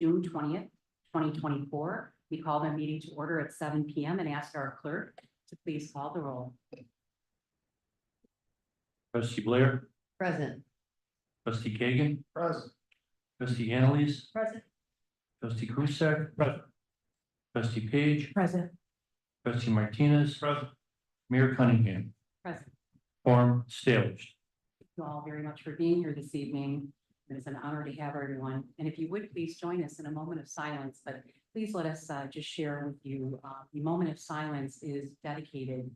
June 20th, 2024. We call the meeting to order at 7 p.m. and ask our clerk to please call the roll. Trustee Blair, Present. trustee Kagan, Present. trustee Annalise, Present. trustee Kusak, Present. trustee Page, Present. trustee Martinez, Present. Mayor Cunningham. Present. Quorum established. Thank you all very much for being here this evening. It is an honor to have everyone. And if you would please join us in a moment of silence, but please let us just share with you, the moment of silence is dedicated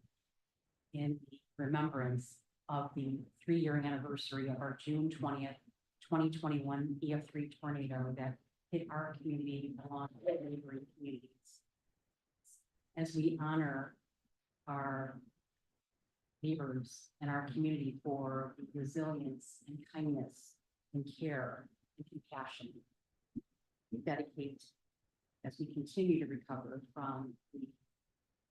in remembrance of the 3-year anniversary of our June 20th, 2021 EF3 tornado that hit our community along with neighboring communities. As we honor our neighbors and our community for the resilience and kindness and care and compassion we dedicate as we continue to recover from the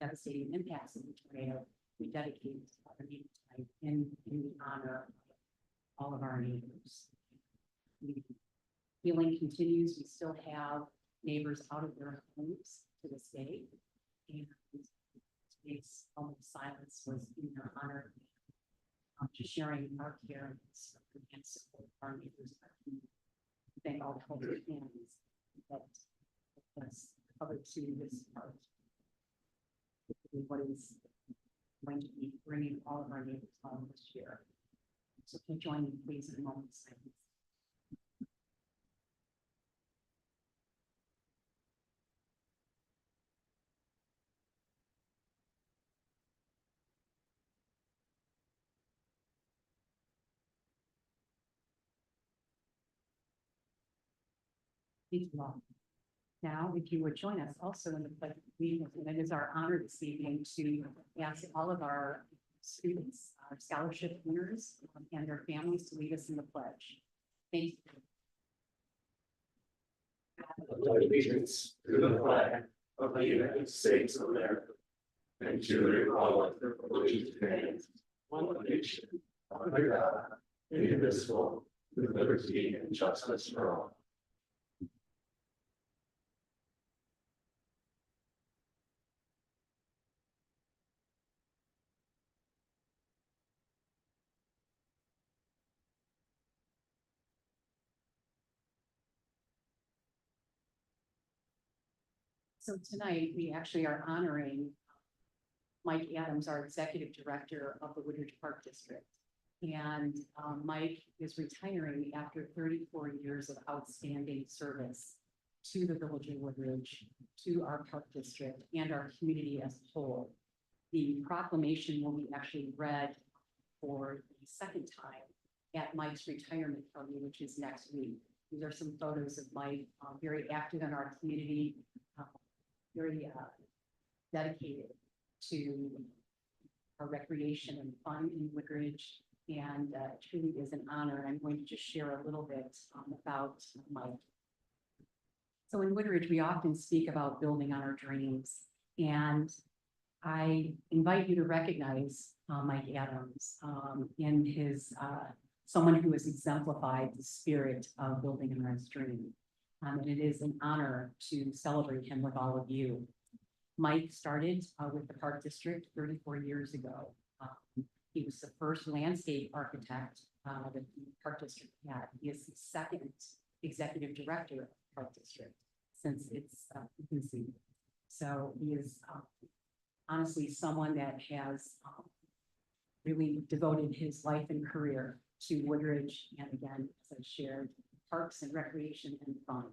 devastating impacts of the tornado. We dedicate the meeting tonight in the honor of all of our neighbors. Healing continues. We still have neighbors out of their homes to this day. And today's moment of silence was in their honor, just sharing our care and support of our neighbors. Thank all the Holder families that has covered to this part. What is going to be bringing all of our neighbors home this year. So can you join me please in a moment of silence. Thank you all. Now, if you would join us also in the pledge of allegiance, and it is our honor this evening to ask all of our students, our scholarship winners, and their families to lead us in the pledge. Thank you. Allegiance to the flag of the United States of America and to the republic for which it stands, one nation, under God, indivisible, with liberty and justice for all. So tonight, we actually are honoring Mike Adams, our executive director of the Woodridge Park District. And Mike is retiring after 34 years of outstanding service to the village of Woodridge, to our park district, and our community as a whole. The proclamation will be actually read for the second time at Mike's retirement party, which is next week. These are some photos of Mike, very active in our community, very dedicated to our recreation and fun in Woodridge, and truly is an honor. And I'm going to just share a little bit about Mike. So in Woodridge, we often speak about building on our dreams, and I invite you to recognize Mike Adams in his someone who has exemplified the spirit of building on his dream. And it is an honor to celebrate him with all of you. Mike started with the Park District 34 years ago. He was the first landscape architect that the Park District had. He is the second executive director of the Park District since its infancy. So he is honestly someone that has really devoted his life and career to Woodridge, and again, as I shared, parks and recreation and fun.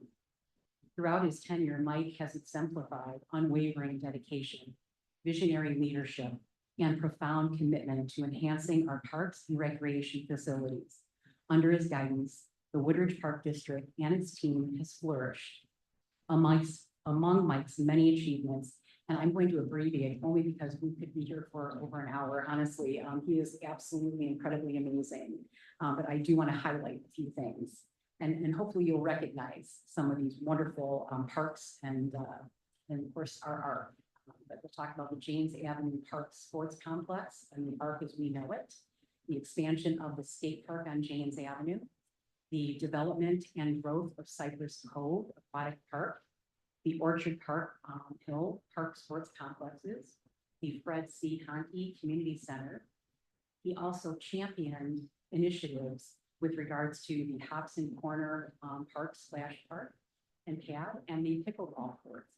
Throughout his tenure, Mike has exemplified unwavering dedication, visionary leadership, and profound commitment to enhancing our parks and recreation facilities. Under his guidance, the Woodridge Park District and its team has flourished. Among Mike's many achievements, and I'm going to abbreviate only because we could be here for over an hour, honestly. He is absolutely incredibly amazing, but I do want to highlight a few things. And hopefully you'll recognize some of these wonderful parks and of course our but we'll talk about the Janes Avenue Park Sports Complex and the park as we know it, the expansion of the skate park on Janes Avenue, the development and growth of Cypress Cove Aquatic Park, the Orchard Park Hill Park Sports Complexes, the Fred C. Honke Community Center. He also championed initiatives with regards to the Hobson Corner Park Park and pad and the pickleball courts.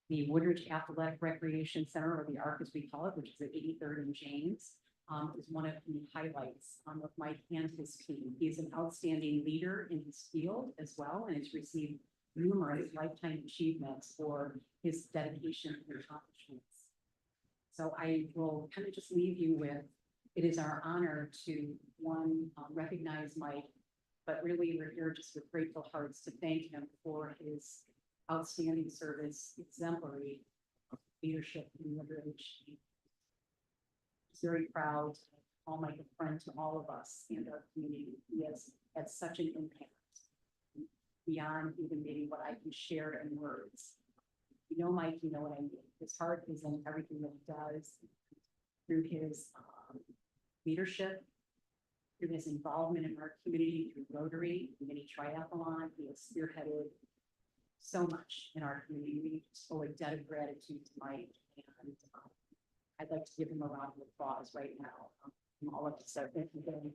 The Woodridge Athletic Recreation Center, or the ARC as we call it, which is at 83rd and James, is one of the highlights of Mike and his team. He is an outstanding leader in his field as well, and has received numerous lifetime achievements for his dedication and accomplishments. So I will kind of just leave you with, it is our honor to recognize Mike, but really we're here just with grateful hearts to thank him for his outstanding service, exemplary leadership in Woodridge. Very proud to call Mike a friend to all of us and our community. He has had such an impact beyond even maybe what I can share in words. You know, Mike, you know what I mean. His heart is in everything that he does, through his leadership, through his involvement in our community, through Rotary, the mini triathlon. He has spearheaded so much in our community. We just owe a debt of gratitude to Mike, and I'd like to give him a round of applause right now from all of us. So thank you very much.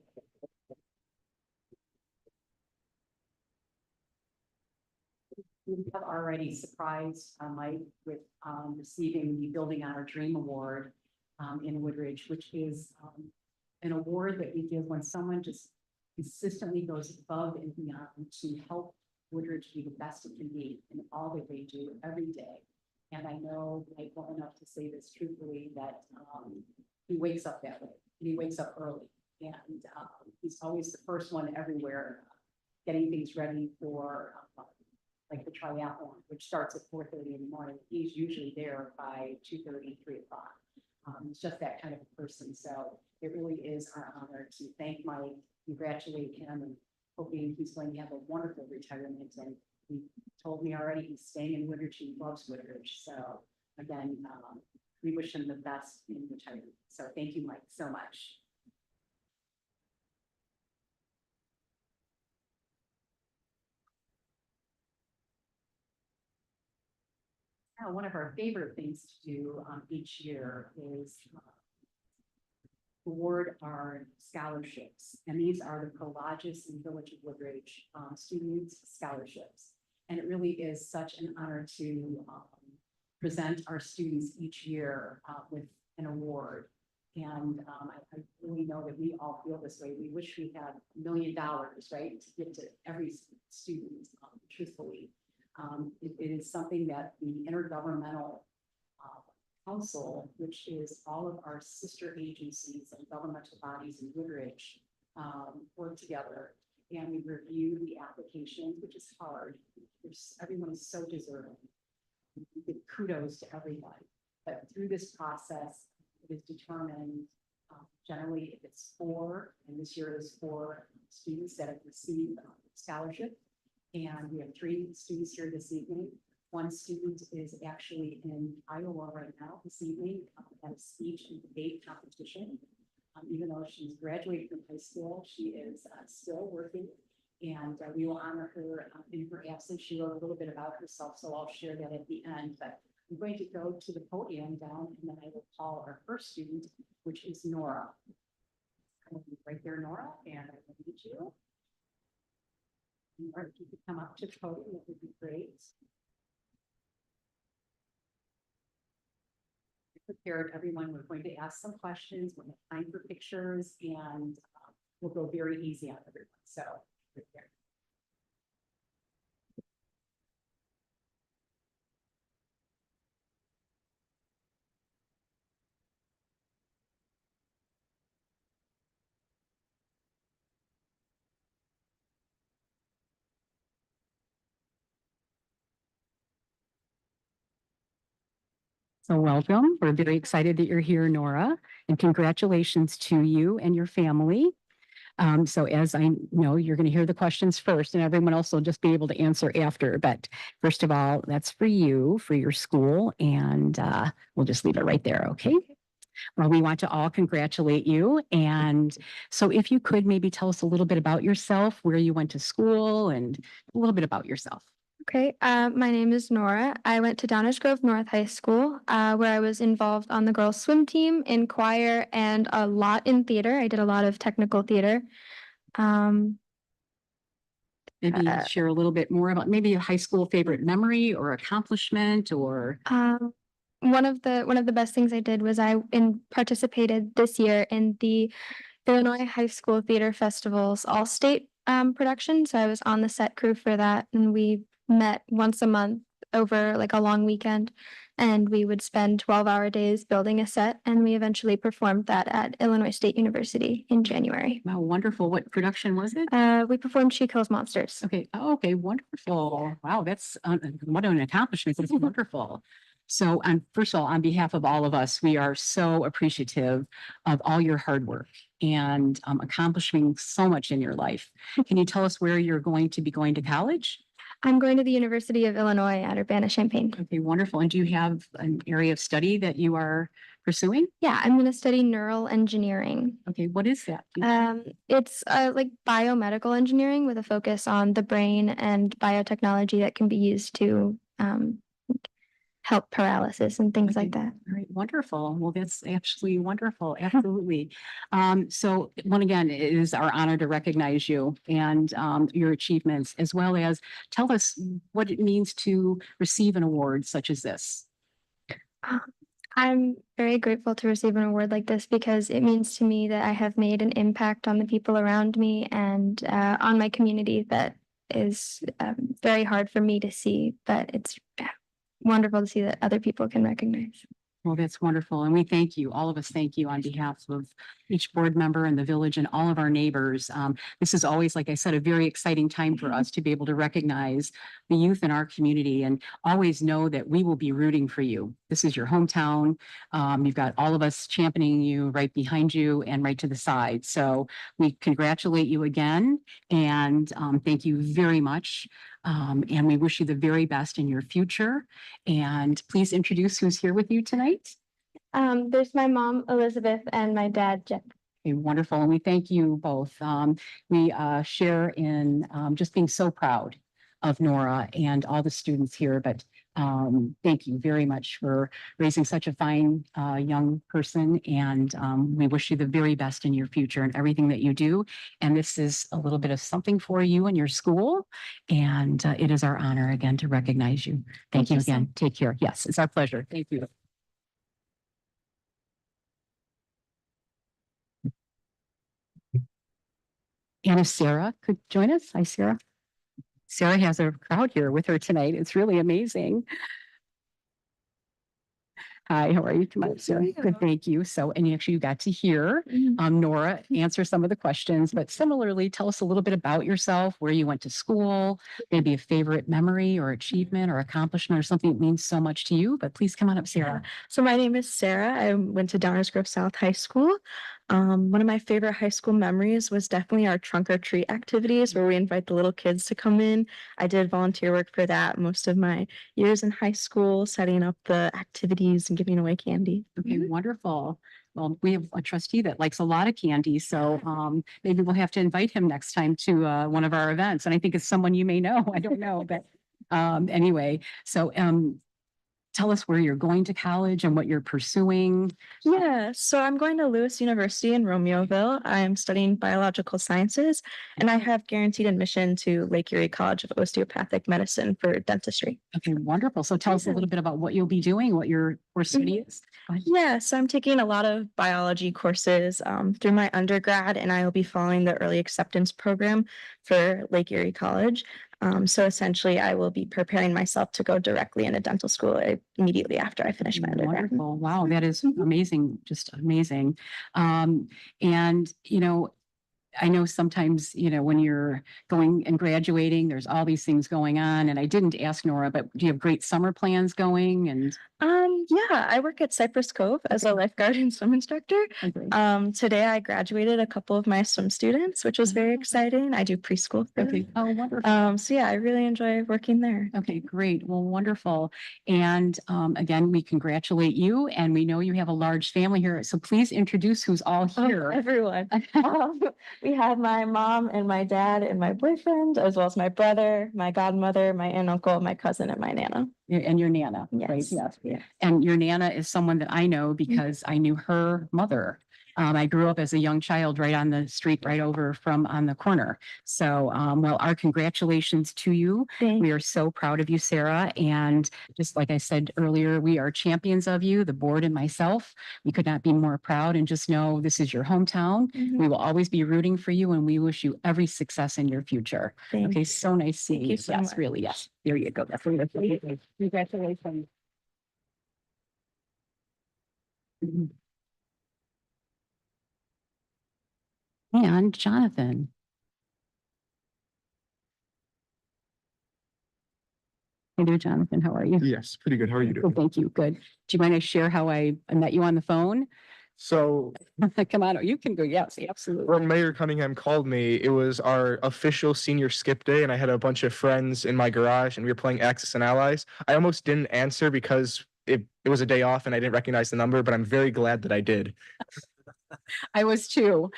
We have already surprised Mike with receiving the Building on Our Dream Award in Woodridge, which is an award that we give when someone just consistently goes above and beyond to help Woodridge be the best it can be in all that they do every day. And I know Mike well enough to say this truthfully, that he wakes up that way. He wakes up early, and he's always the first one everywhere, getting things ready for like the triathlon, which starts at 4:30 in the morning. He's usually there by 2:30, 3 o'clock. He's just that kind of a person. So it really is our honor to thank Mike, congratulate him, and hoping he's going to have a wonderful retirement. And he told me already he's staying in Woodridge. He loves Woodridge. So again, we wish him the best in retirement. So thank you, Mike, so much. Now, one of our favorite things to do each year is award our scholarships. And these are the Prologis and Village of Woodridge students scholarships. And it really is such an honor to present our students each year with an award. And I really know that we all feel this way. We wish we had $1 million, right, to give to every student, truthfully. It is something that the Intergovernmental Council, which is all of our sister agencies and governmental bodies in Woodridge, work together, and we review the applications, which is hard. Everyone is so deserving. We give kudos to everybody, but through this process, it is determined generally if it's 4, and this year is 4 students that have received scholarship. And we have 3 students here this evening. One student is actually in Iowa right now this evening at a speech and debate competition. Even though she's graduated from high school, she is still working, and we will honor her in her absence. She wrote a little bit about herself, so I'll share that at the end. But I'm going to go to the podium down, and then I will call our first student, which is Nora. Right there, Nora, and I will meet you. Or if you could come up to the podium, that would be great. Prepared everyone. We're going to ask some questions. We'll have time for pictures, and we'll go very easy on everyone. So prepare. So welcome. We're very excited that you're here, Nora, and congratulations to you and your family. So as I know, you're going to hear the questions first, and everyone else will just be able to answer after. But first of all, that's for you, for your school, and we'll just leave it right there, okay? Well, we want to all congratulate you. And so if you could maybe tell us a little bit about yourself, where you went to school and a little bit about yourself. Okay, my name is Nora. I went to Downers Grove North High School, where I was involved on the girls' swim team, in choir, and a lot in theater. I did a lot of technical theater. Um, Maybe Uh, share a little bit more about maybe a high school favorite memory or accomplishment or. one of the best things I did was participated this year in the Illinois High School Theater Festival's all-state production. So I was on the set crew for that, and we met once a month over like a long weekend, and we would spend 12-hour days building a set, and we eventually performed that at Illinois State University in January. Wow, wonderful. What production was it? We performed She Kills Monsters. Okay. Oh, okay. Wonderful. Wow. That's what an accomplishment. That's wonderful. So, first of all, on behalf of all of us, we are so appreciative of all your hard work and accomplishing so much in your life. Can you tell us where you're going to be going to college? I'm going to the University of Illinois at Urbana-Champaign. Okay, wonderful. And do you have an area of study that you are pursuing? Yeah, I'm going to study neural engineering. Okay, what is that? It's like biomedical engineering with a focus on the brain and biotechnology that can be used to help paralysis and things like Okay. that. All right, wonderful. Well, that's absolutely wonderful. Absolutely. So one again, it is our honor to recognize you and your achievements, as well as tell us what it means to receive an award such as this. I'm very grateful to receive an award like this because it means to me that I have made an impact on the people around me and on my community that is very hard for me to see, but it's wonderful to see that other people can recognize. Well, that's wonderful. And we thank you. All of us thank you on behalf of each board member in the village and all of our neighbors. This is always, like I said, a very exciting time for us to be able to recognize the youth in our community and always know that we will be rooting for you. This is your hometown. You've got all of us championing you right behind you and right to the side. So we congratulate you again and thank you very much. And we wish you the very best in your future. And please introduce who's here with you tonight. There's my mom, Elizabeth, and my dad, Jeff. Okay, wonderful. And we thank you both. We share in just being so proud of Nora and all the students here, but thank you very much for raising such a fine young person. And we wish you the very best in your future and everything that you do. And this is a little bit of something for you and your school. And it is our honor again to recognize you. Thank you you so again. Take care. Yes, it's our pleasure. Thank you. And if Sarah could join us. Hi, Sarah. Sarah has a crowd here with her tonight. It's really amazing. Hi, how are you? Come on, Sarah. Good, thank you. So, and actually you got to hear Nora answer some of the questions, but similarly, tell us a little bit about yourself, where you went to school, maybe a favorite memory or achievement or accomplishment or something that means so much to you, but please come on up, Sarah. So my name is Sarah. I went to Downers Grove South High School. One of my favorite high school memories was definitely our trunk or treat activities where we invite the little kids to come in. I did volunteer work for that most of my years in high school, setting up the activities and giving away candy. Okay, wonderful. Well, we have a trustee that likes a lot of candy, so maybe we'll have to invite him next time to one of our events. And I think it's someone you may know. I don't know, but anyway, so tell us where you're going to college and what you're pursuing. Yeah, so I'm going to Lewis University in Romeoville. I'm studying biological sciences, and I have guaranteed admission to Lake Erie College of Osteopathic Medicine for dentistry. Okay, wonderful. So tell us a little bit about what you'll be doing, what your course study is. Go ahead. Yeah, so I'm taking a lot of biology courses through my undergrad, and I will be following the early acceptance program for Lake Erie College. So essentially, I will be preparing myself to go directly into dental school immediately after I finish my undergrad. Wonderful. Wow, that is amazing, just amazing. And, you know, I know sometimes, you know, when you're going and graduating, there's all these things going on. And I didn't ask Nora, but do you have great summer plans going? And Yeah, I work at Cypress Cove as a lifeguard and swim instructor. Okay. Today I graduated a couple of my swim students, which was very Oh. exciting. I do preschool for them. Okay. Oh, wonderful. So yeah, I really enjoy working there. Okay, great. Well, wonderful. And again, we congratulate you and we know you have a large family here. So please introduce who's all Oh, here. everyone. We have my mom and my dad and my boyfriend, as well as my brother, my godmother, my aunt, uncle, my cousin, and my nana. And your Nana, right? Yes. Yes. Yeah. And your Nana is someone that I know because I knew her mother. I grew up as a young child right on the street, right over from on the corner. So, well, our congratulations to you. Thank We are so proud of you, Sarah. And just like I said earlier, we are champions of you, the board and myself. We could not be more proud and just know this is your hometown. Mhm. We will always be rooting for you and we wish you every success in your future. Thank Okay, so nice seeing you you. so Yes, much. really, yes. There you go. That's really good. Congratulations. Mhm. And Jonathan. Hey there, Jonathan. How are you? Yes, pretty good. How are you Good, doing? thank you. Good. Do you mind I share how I met you on the phone? So Come on, you can go. Yes, absolutely. when Mayor Cunningham called me, it was our official senior skip day, and I had a bunch of friends in my garage, and we were playing Axis and Allies. I almost didn't answer because it was a day off and I didn't recognize the number, but I'm very glad that I did. I was too.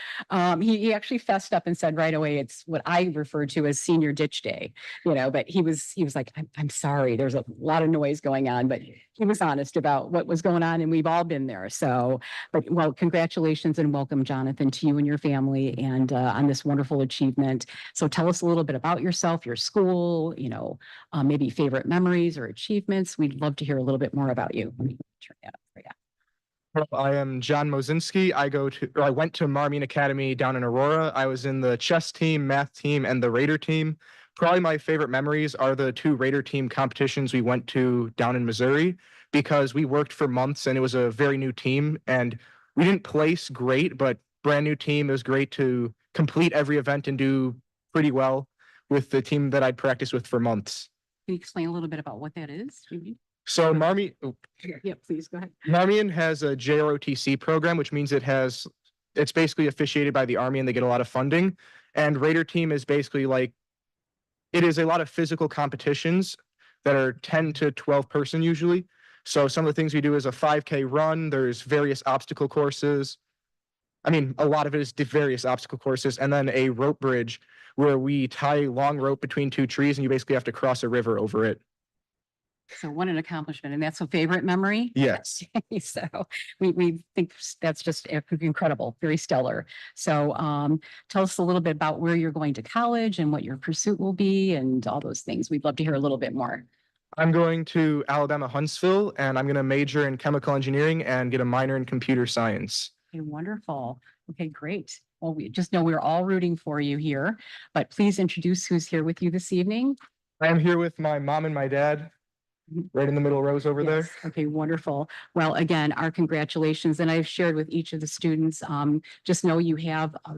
He actually fessed up and said right away, it's what I refer to as senior ditch day, but he was like, I'm sorry, there's a lot of noise going on, but he was honest about what was going on and we've all been there. So, but well, congratulations and welcome, Jonathan, to you and your family and on this wonderful achievement. So tell us a little bit about yourself, your school, maybe favorite memories or achievements. We'd love to hear a little bit more about you. Let me turn that up for you. I am John Mozinski. I went to Marmion Academy down in Aurora. I was in the chess team, math team, and the Raider team. Probably my favorite memories are the 2 Raider team competitions we went to down in Missouri because we worked for months and it was a very new team and we didn't place great, but brand new team. It was great to complete every event and do pretty well with the team that I'd practiced with for months. Can you explain a little bit about what that is? So Yeah, please go ahead. Marmion has a JROTC program, which means it's basically officiated by the Army and they get a lot of funding. And Raider team is basically it is a lot of physical competitions that are 10 to 12 person usually. So some of the things we do is a 5K run. There's various obstacle courses. I mean, a lot of it is various obstacle courses, and then a rope bridge where we tie long rope between 2 trees and you basically have to cross a river over it. So what an accomplishment. And that's a favorite memory? Yes. So we think that's just incredible, very stellar. So tell us a little bit about where you're going to college and what your pursuit will be and all those things. We'd love to hear a little bit more. I'm going to Alabama Huntsville and I'm going to major in chemical engineering and get a minor in computer science. Okay, wonderful. Okay, great. Well, we just know we're all rooting for you here, but please introduce who's here with you this evening. I am here with my mom and my dad, right in the middle rows over there. Yes. Okay, wonderful. Well, again, our congratulations. And I've shared with each of the students, just know you have a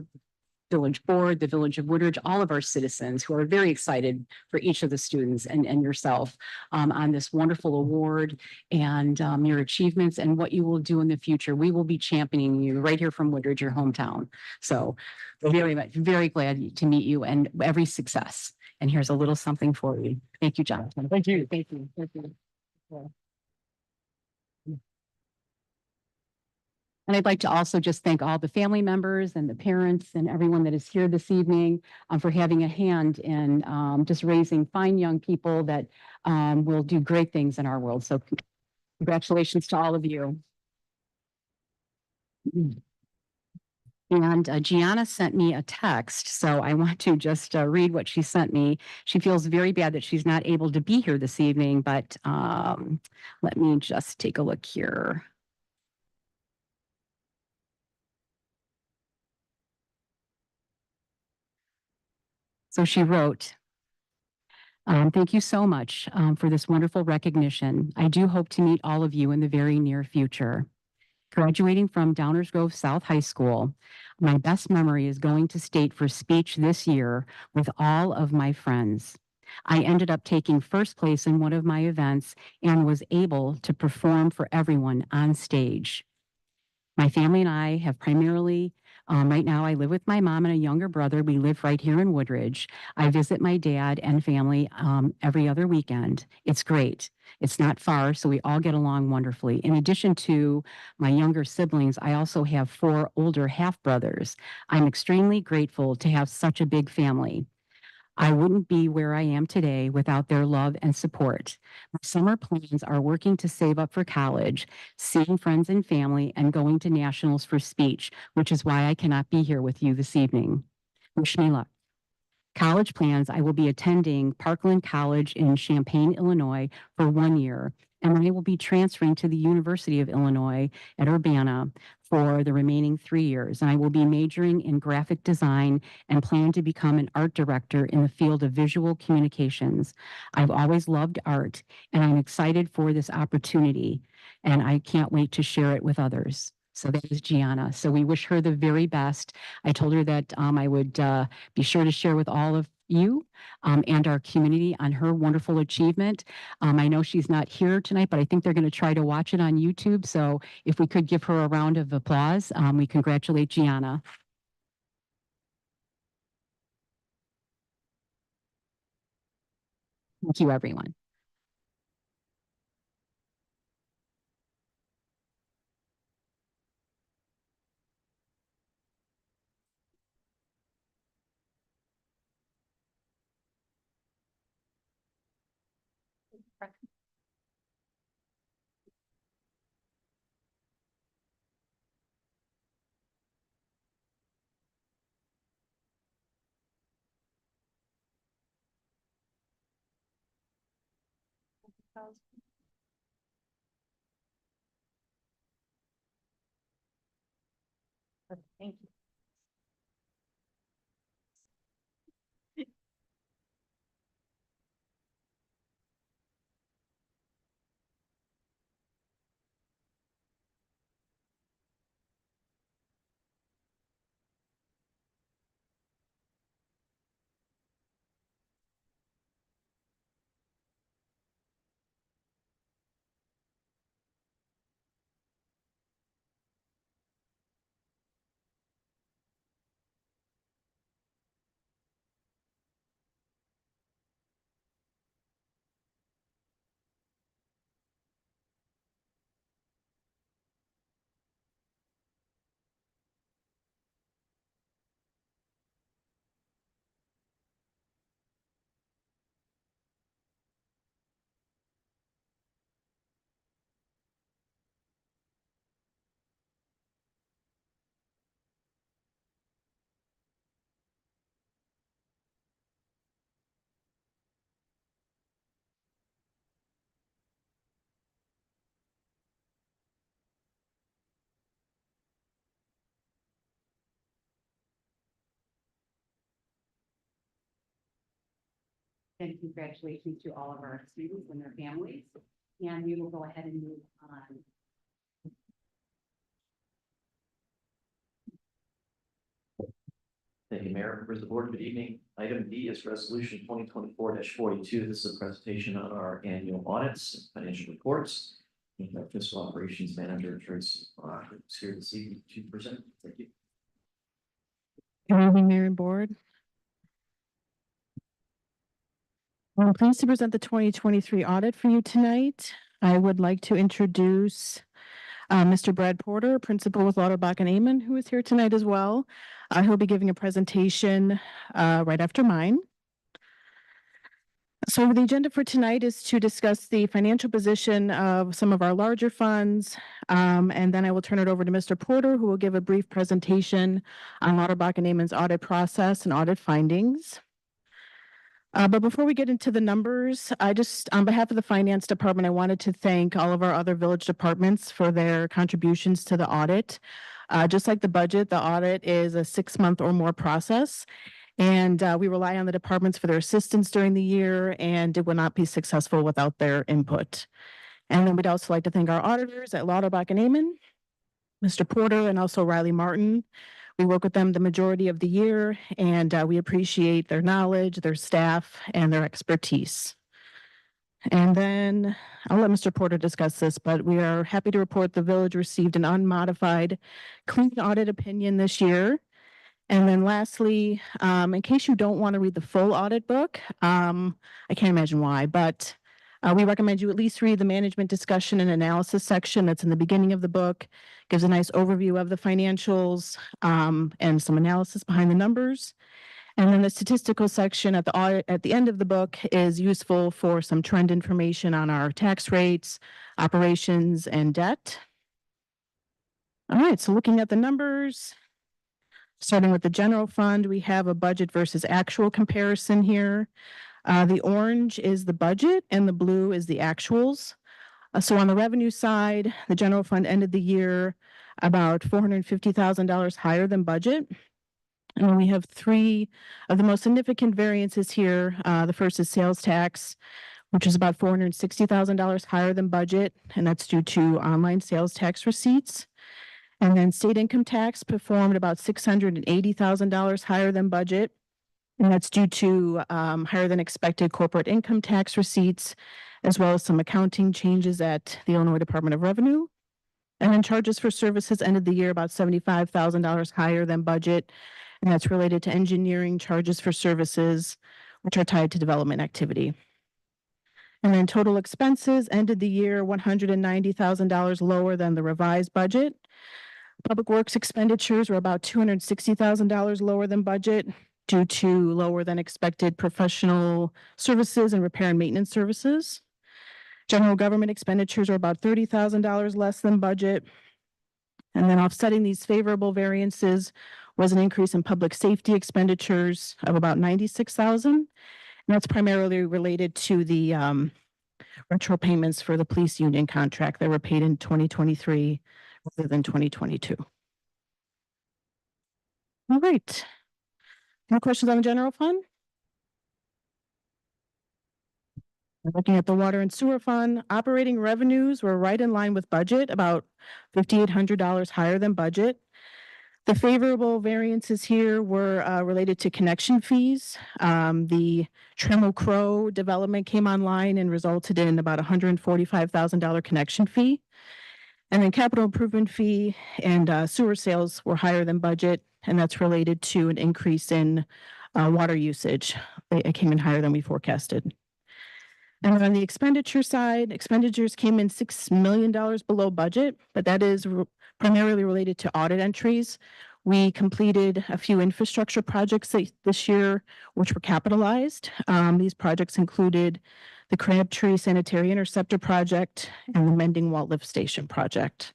village board, the Village of Woodridge, all of our citizens who are very excited for each of the students and yourself on this wonderful award and your achievements and what you will do in the future. We will be championing you right here from Woodridge, your hometown. So very glad to meet you and every success. And here's a little something for you. Thank you, Jonathan. Thank you. Thank you. Thank you. And I'd like to also just thank all the family members and the parents and everyone that is here this evening for having a hand in just raising fine young people that will do great things in our world. So congratulations to all of you. And Gianna sent me a text, so I want to just read what she sent me. She feels very bad that she's not able to be here this evening, but let me just take a look here. So she wrote, thank you so much for this wonderful recognition. I do hope to meet all of you in the very near future. Graduating from Downers Grove South High School, my best memory is going to state for speech this year with all of my friends. I ended up taking first place in one of my events and was able to perform for everyone on stage. My family and I have primarily, right now, I live with my mom and a younger brother. We live right here in Woodridge. I visit my dad and family every other weekend. It's great. It's not far, so we all get along wonderfully. In addition to my younger siblings, I also have 4 older half brothers. I'm extremely grateful to have such a big family. I wouldn't be where I am today without their love and support. My summer plans are working to save up for college, seeing friends and family, and going to nationals for speech, which is why I cannot be here with you this evening. Wish me luck. College plans, I will be attending Parkland College in Champaign, Illinois for 1 year, and I will be transferring to the University of Illinois at Urbana for the remaining 3 years. And I will be majoring in graphic design and plan to become an art director in the field of visual communications. I've always loved art, and I'm excited for this opportunity, and I can't wait to share it with others. So that is Gianna. So we wish her the very best. I told her that I would be sure to share with all of you and our community on her wonderful achievement. I know she's not here tonight, but I think they're going to try to watch it on YouTube. So if we could give her a round of applause, we congratulate Gianna. Thank you, everyone. Thank you. And congratulations to all of our students and their families. And we will go ahead and move on. Thank you, Mayor. Members of the board, good evening. Item D is resolution 2024-42. This is a presentation on our annual audits and financial reports. And our fiscal operations manager, Tracy, is here this evening to present. Thank you. Good evening, Mayor and Board. I'm pleased to present the 2023 audit for you tonight. I would like to introduce Mr. Brad Porter, principal with Lauterbach and Amon, who is here tonight as well. He'll be giving a presentation right after mine. So the agenda for tonight is to discuss the financial position of some of our larger funds. And then I will turn it over to Mr. Porter, who will give a brief presentation on Lauterbach and Amon's audit process and audit findings. But before we get into the numbers, I just, on behalf of the finance department, I wanted to thank all of our other village departments for their contributions to the audit. Just like the budget, the audit is a 6-month or more process. And we rely on the departments for their assistance during the year, and it would not be successful without their input. And then we'd also like to thank our auditors at Lauterbach and Amon, Mr. Porter, and also Riley Martin. We work with them the majority of the year, and we appreciate their knowledge, their staff, and their expertise. And then I'll let Mr. Porter discuss this, but we are happy to report the village received an unmodified clean audit opinion this year. And then lastly, in case you don't want to read the full audit book, I can't imagine why, but we recommend you at least read the management discussion and analysis section that's in the beginning of the book. Gives a nice overview of the financials and some analysis behind the numbers. And then the statistical section at the end of the book is useful for some trend information on our tax rates, operations, and debt. All right, so looking at the numbers, starting with the general fund, we have a budget versus actual comparison here. The orange is the budget and the blue is the actuals. So on the revenue side, the general fund ended the year about $450,000 higher than budget. And we have three of the most significant variances here. The first is sales tax, which is about $460,000 higher than budget, and that's due to online sales tax receipts. And then state income tax performed about $680,000 higher than budget, and that's due to higher than expected corporate income tax receipts, as well as some accounting changes at the Illinois Department of Revenue. And then charges for services ended the year about $75,000 higher than budget, and that's related to engineering charges for services, which are tied to development activity. And then total expenses ended the year $190,000 lower than the revised budget. Public works expenditures were about $260,000 lower than budget due to lower than expected professional services and repair and maintenance services. General government expenditures are about $30,000 less than budget. And then offsetting these favorable variances was an increase in public safety expenditures of about $96,000. And that's primarily related to the retro payments for the police union contract that were paid in 2023 rather than 2022. All right. Any questions on the general fund? Looking at the water and sewer fund, operating revenues were right in line with budget, about $5,800 higher than budget. The favorable variances here were related to connection fees. The Trammell Crow development came online and resulted in about $145,000 connection fee. And then capital improvement fee and sewer sales were higher than budget, and that's related to an increase in water usage. It came in higher than we forecasted. And on the expenditure side, expenditures came in $6 million below budget, but that is primarily related to audit entries. We completed a few infrastructure projects this year, which were capitalized. These projects included the Crabtree Sanitary Interceptor Project and the Mending Wall Lift Station Project.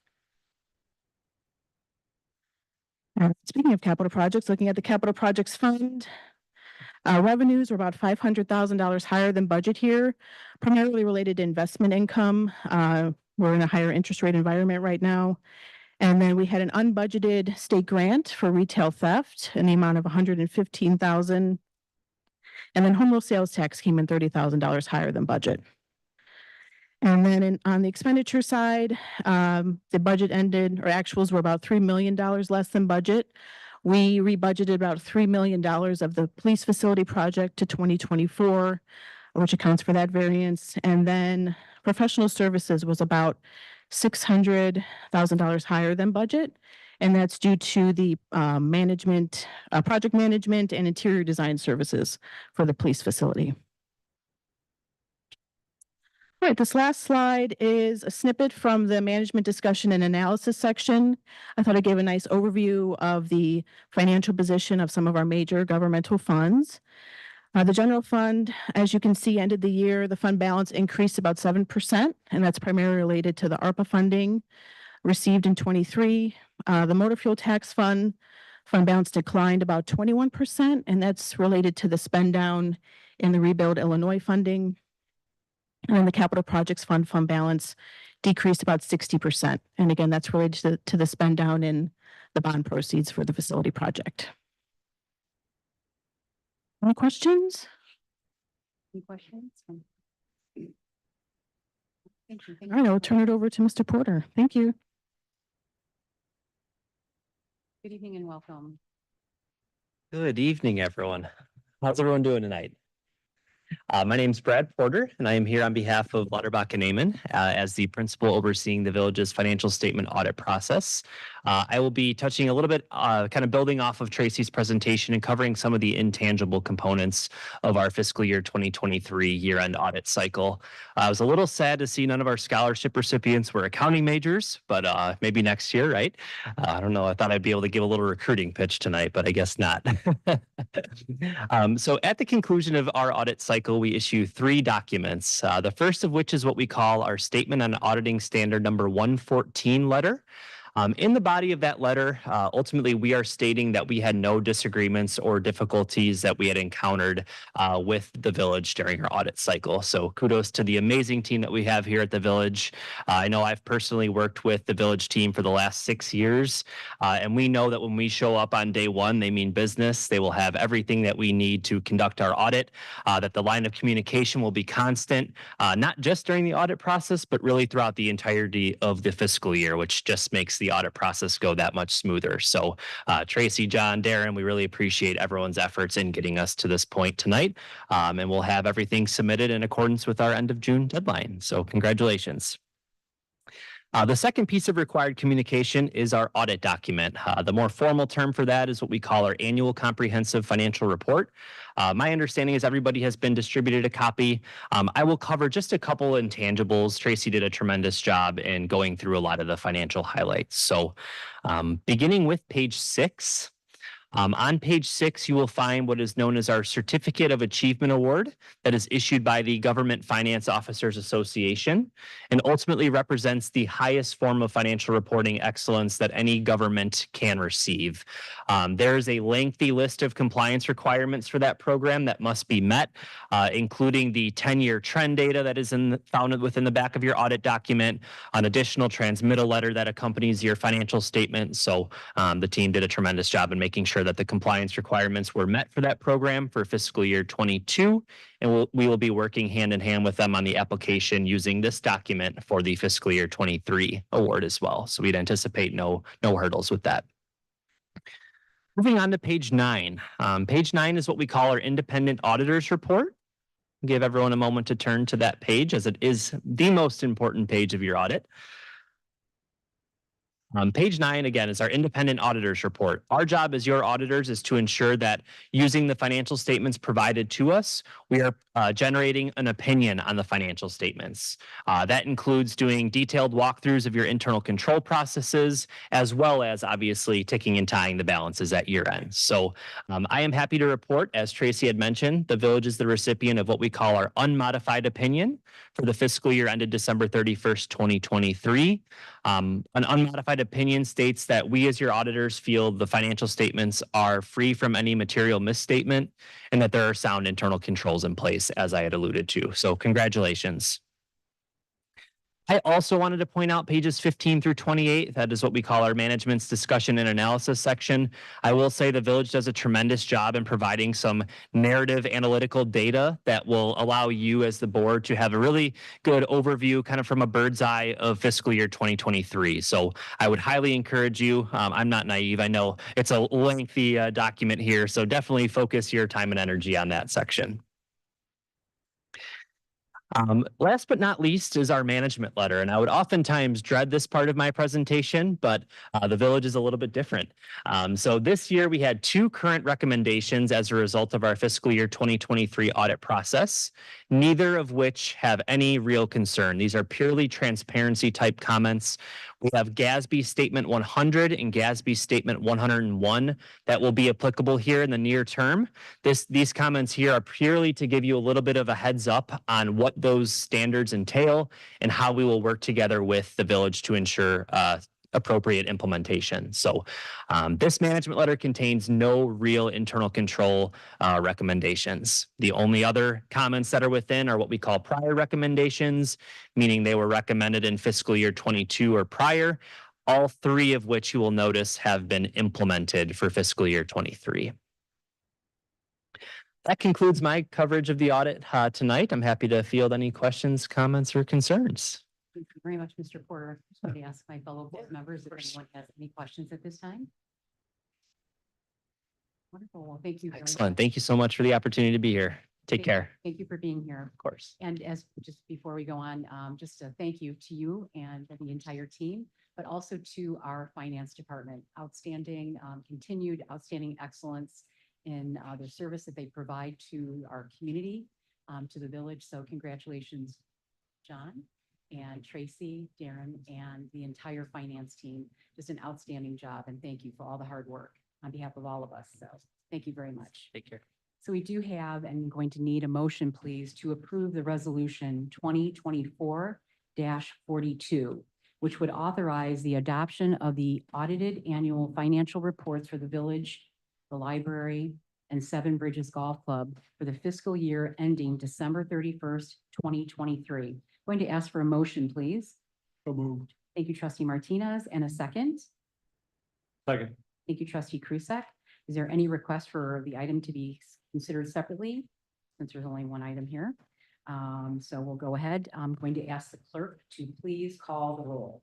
Speaking of capital projects, looking at the capital projects fund, revenues were about $500,000 higher than budget here, primarily related to investment income. We're in a higher interest rate environment right now. And then we had an unbudgeted state grant for retail theft in the amount of $115,000. And then home rule sales tax came in $30,000 higher than budget. And then on the expenditure side, the budget ended, or actuals were about $3 million less than budget. We rebudgeted about $3 million of the police facility project to 2024, which accounts for that variance. And then professional services was about $600,000 higher than budget. And that's due to the project management and interior design services for the police facility. All right, this last slide is a snippet from the management discussion and analysis section. I thought I gave a nice overview of the financial position of some of our major governmental funds. The general fund, as you can see, ended the year, the fund balance increased about 7%, and that's primarily related to the ARPA funding received in 23. The motor fuel tax fund balance declined about 21%, and that's related to the spend down in the Rebuild Illinois funding. And then the capital projects fund balance decreased about 60%. And again, that's related to the spend down in the bond proceeds for the facility project. Any questions? Any questions? Thank you. All right, I'll turn it over to Mr. Porter. Thank you. Good evening and welcome. Good evening, everyone. How's everyone doing tonight? My name's Brad Porter, and I am here on behalf of Lauterbach and Amon as the principal overseeing the village's financial statement audit process. I will be touching a little bit, kind of building off of Tracy's presentation and covering some of the intangible components of our fiscal year 2023 year-end audit cycle. I was a little sad to see none of our scholarship recipients were accounting majors, but maybe next year, right? I don't know. I thought I'd be able to give a little recruiting pitch tonight, but I guess not. So at the conclusion of our audit cycle, we issue 3 documents. The first of which is what we call our Statement on Auditing Standard number 114 letter. In the body of that letter, ultimately, we are stating that we had no disagreements or difficulties that we had encountered with the village during our audit cycle. So kudos to the amazing team that we have here at the village. I know I've personally worked with the village team for the last 6 years, and we know that when we show up on day one, they mean business. They will have everything that we need to conduct our audit, that the line of communication will be constant, not just during the audit process, but really throughout the entirety of the fiscal year, which just makes the audit process go that much smoother. So Tracy, John, Darren, we really appreciate everyone's efforts in getting us to this point tonight. And we'll have everything submitted in accordance with our end of June deadline. So congratulations. The second piece of required communication is our audit document. The more formal term for that is what we call our annual comprehensive financial report. My understanding is everybody has been distributed a copy. I will cover just a couple intangibles. Tracy did a tremendous job in going through a lot of the financial highlights. So beginning with page 6. On page 6, you will find what is known as our Certificate of Achievement Award that is issued by the Government Finance Officers Association and ultimately represents the highest form of financial reporting excellence that any government can receive. There is a lengthy list of compliance requirements for that program that must be met, including the 10-year trend data that is found within the back of your audit document, an additional transmittal letter that accompanies your financial statement. So the team did a tremendous job in making sure that the compliance requirements were met for that program for fiscal year 22, and we will be working hand in hand with them on the application using this document for the fiscal year 23 award as well. So we'd anticipate no hurdles with that. Moving on to page 9. Page 9 is what we call our independent auditors report. Give everyone a moment to turn to that page as it is the most important page of your audit. Page 9, again, is our independent auditors report. Our job as your auditors is to ensure that using the financial statements provided to us, we are generating an opinion on the financial statements. That includes doing detailed walkthroughs of your internal control processes, as well as obviously ticking and tying the balances at year end. So I am happy to report, as Tracy had mentioned, the village is the recipient of what we call our unmodified opinion for the fiscal year ended December 31st, 2023. An unmodified opinion states that we as your auditors feel the financial statements are free from any material misstatement and that there are sound internal controls in place, as I had alluded to. So congratulations. I also wanted to point out pages 15 through 28. That is what we call our management's discussion and analysis section. I will say the village does a tremendous job in providing some narrative analytical data that will allow you as the board to have a really good overview kind of from a bird's eye of fiscal year 2023. So I would highly encourage you. I'm not naive. I know it's a lengthy document here, so definitely focus your time and energy on that section. Last but not least is our management letter. And I would oftentimes dread this part of my presentation, but the village is a little bit different. So this year we had 2 current recommendations as a result of our fiscal year 2023 audit process, neither of which have any real concern. These are purely transparency type comments. We have GASB Statement 100 and GASB Statement 101 that will be applicable here in the near term. These comments here are purely to give you a little bit of a heads up on what those standards entail and how we will work together with the village to ensure appropriate implementation. So this management letter contains no real internal control recommendations. The only other comments that are within are what we call prior recommendations, meaning they were recommended in fiscal year 22 or prior, all 3 of which you will notice have been implemented for fiscal year 23. That concludes my coverage of the audit tonight. I'm happy to field any questions, comments, or concerns. Thank you very much, Mr. Porter. I'm going to ask my fellow board members if anyone has any questions at this time. Wonderful. Well, thank you. very Excellent. much. Thank you so much for the opportunity to be here. Take Thank- care. Thank you for being here. Of course. And as, just before we go on, just a thank you to you and the entire team, but also to our finance department. Outstanding, continued outstanding excellence in the service that they provide to our community, to the village. So congratulations, John and Tracy, Darren, and the entire finance team. Just an outstanding job, and thank you for all the hard work on behalf of all of us. So thank you very much. Take care. So we do have, and I'm going to need a motion, please, to approve the resolution 2024-42, which would authorize the adoption of the audited annual financial reports for the village, the library, and Seven Bridges Golf Club for the fiscal year ending December 31st, 2023. Going to ask for a motion, please. So moved. Thank you, trustee Martinez, and a second. Second. Thank you, trustee Krusek. Is there any request for the item to be considered separately? Since there's only one item here. So we'll go ahead. I'm going to ask the clerk to please call the roll.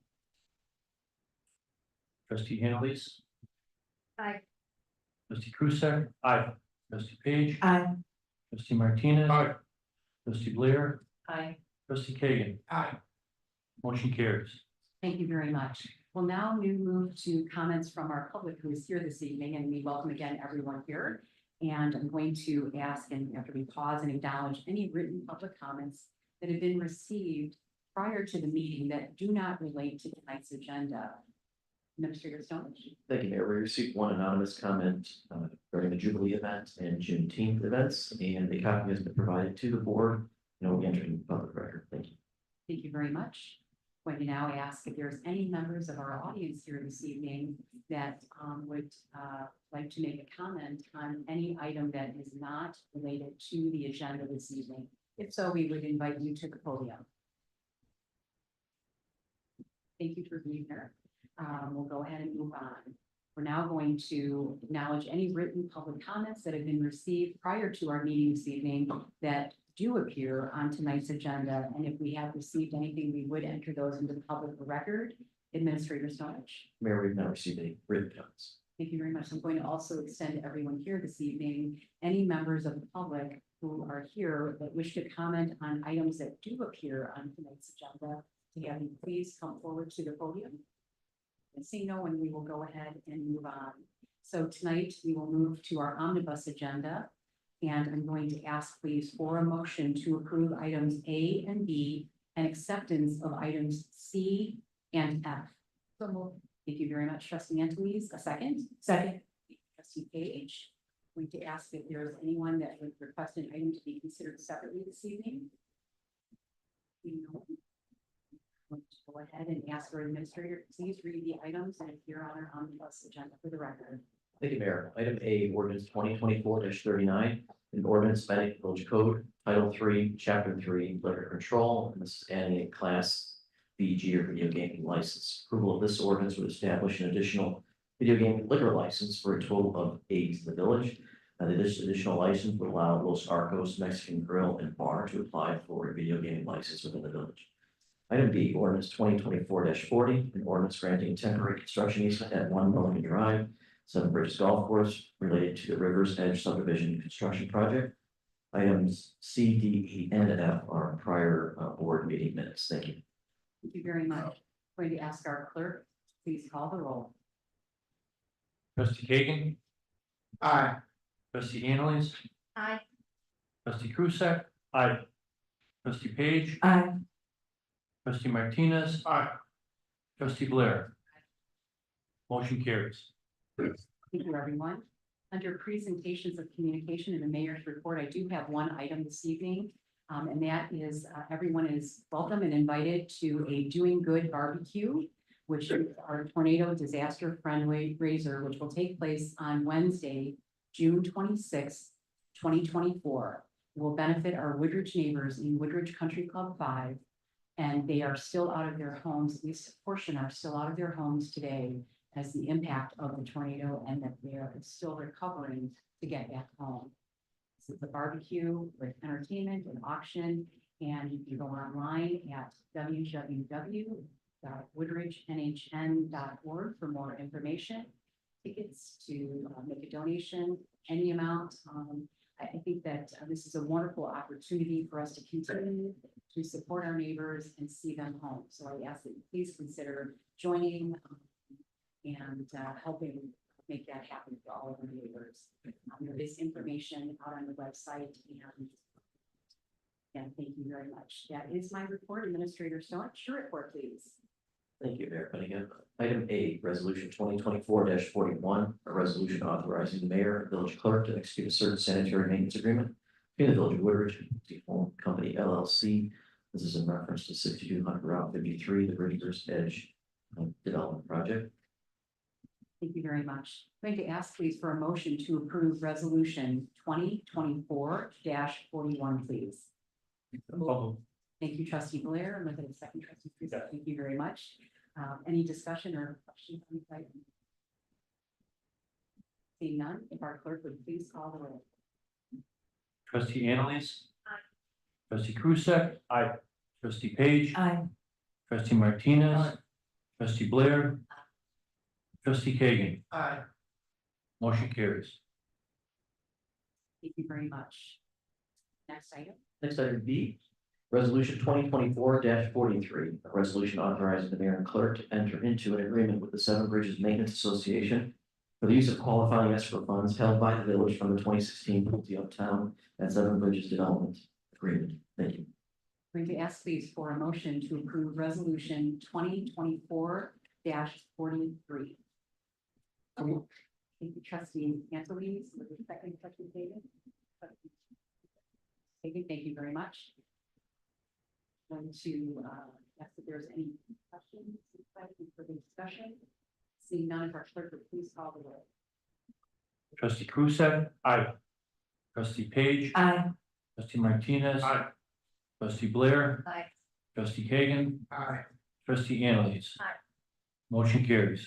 Trustee Analyse. Aye. Trustee Krusek. Aye. Trustee Page. Aye. Trustee Martinez. Aye. Trustee Blair. Aye. Trustee Kagan. Aye. Motion carries. Thank you very much. We'll now move to comments from our public who is here this evening, and we welcome again everyone here. And I'm going to ask, and after we pause and acknowledge any written public comments that have been received prior to the meeting that do not relate to tonight's agenda. Administrator Stonich. Thank you, Mayor. We received one anonymous comment during the Jubilee event and Juneteenth events, and a copy has been provided to the board and will be entered in the public record. Thank you. Thank you very much. Going to now ask if there's any members of our audience here this evening that would like to make a comment on any item that is not related to the agenda this evening. If so, we would invite you to the podium. Thank you for being here. We'll go ahead and move on. We're now going to acknowledge any written public comments that have been received prior to our meeting this evening that do appear on tonight's agenda. And if we have received anything, we would enter those into the public record. Administrator Stonich. Mayor, we've not received any written comments. Thank you very much. I'm going to also extend to everyone here this evening, any members of the public who are here that wish to comment on items that do appear on tonight's agenda, to have you please come forward to the podium. And seeing no one, we will go ahead and move on. So tonight we will move to our omnibus agenda. And I'm going to ask please for a motion to approve items A and B and acceptance of items C and F. So moved. Thank you very much, trustee Antonis. A second? Second. Trustee Page. Going to ask if there is anyone that would request an item to be considered separately this evening. No. Going to go ahead and ask our administrator, please read the items and appear on our omnibus agenda for the record. Thank you, Mayor. Item A, ordinance 2024-39, an ordinance amending the village code, Title 3, Chapter 3, liquor control, and this is adding a class VG or video gaming license. Approval of this ordinance would establish an additional video game liquor license for a total of 8 in the village. This additional license would allow Los Arcos Mexican Grill and Bar to apply for a video gaming license within the village. Item B, ordinance 2024-40, an ordinance granting temporary construction easement at 1 Milligan Drive, Seven Bridges Golf Course related to the Rivers Edge subdivision construction project. Items C, D, E, and F are prior board meeting minutes. Thank you. Thank you very much. Going to ask our clerk, please call the roll. Trustee Kagan. Aye. Trustee Analyse. Aye. Trustee Krusek. Aye. Trustee Page. Aye. Trustee Martinez. Aye. Trustee Blair. Motion carries. Thank you, everyone. Under presentations of communication in the mayor's report, I do have one item this evening. And that is everyone is welcome and invited to a Doing Good barbecue, which is our tornado disaster fundraiser, which will take place on Wednesday, June 26th, 2024. It will benefit our Woodridge neighbors in Woodridge Country Club 5. And they are still out of their homes, at least a portion are still out of their homes today as the impact of the tornado, and that they are still recovering to get back home. This is a barbecue with entertainment and auction, and you can go online at www.woodridgenhn.org for more information. tickets to make a donation, any amount. I think that this is a wonderful opportunity for us to continue to support our neighbors and see them home. So I ask that you please consider joining and helping make that happen for all of our neighbors. There is information out on the website, and thank you very much. That is my report. Administrator Stone, your report, please. Thank you, Mayor Cunningham. Item A, resolution 2024-41, a resolution authorizing the mayor and village clerk to execute a certain sanitary maintenance agreement between the village of Woodridge and the Home Company LLC. This is in reference to 6200 Route 53, the Bridgers Edge development project. Thank you very much. I'm going to ask please for a motion to approve resolution 2024-41, please. Thank you, trustee Blair. I'm looking at second trustee. Friesen. Thank you very much. Any discussion or questions on this item? Seeing none, if our clerk would please call the roll. Trustee Annalise. Trustee Krusek. Aye. Trustee Page. Aye. Trustee Martinez. Trustee Blair. Trustee Kagan. Aye. Motion carries. Thank you very much. Next item. Next item B, resolution 2024-43, a resolution authorizing the mayor and clerk to enter into an agreement with the Seven Bridges Maintenance Association for the use of qualifying escrow funds held by the village from the 2016 Pulte Uptown and Seven Bridges Development Agreement. Thank you. I'm going to ask please for a motion to approve resolution 2024-43. Thank you, trustee Anthony's, with the second trustee David. Thank you very much. Going to ask if there's any questions for the discussion. Seeing none, if our clerk would please call the roll. Trustee Krusek. Aye. Trustee Page. Aye. Trustee Martinez. Aye. Trustee Blair. Aye. Trustee Kagan. Aye. Trustee Annalise. Aye. Motion carries.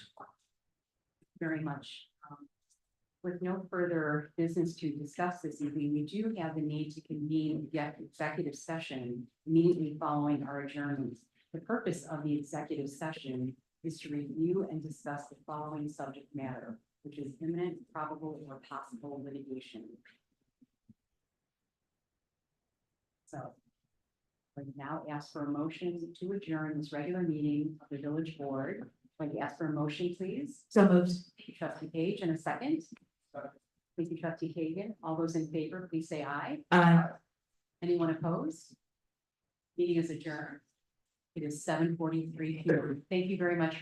Very much. With no further business to discuss this evening, we do have the need to convene yet executive session immediately following our adjournment. The purpose of the executive session is to review and discuss the following subject matter, which is imminent, probable, or possible litigation. So I now ask for a motion to adjourn this regular meeting of the village board. I'd like to ask for a motion, please. So moved. Trustee Page, and a second. Thank you, trustee Kagan. All those in favor, please say aye. Aye. Anyone opposed? Meeting is adjourned. It is 7:43 p.m. Thank you very much.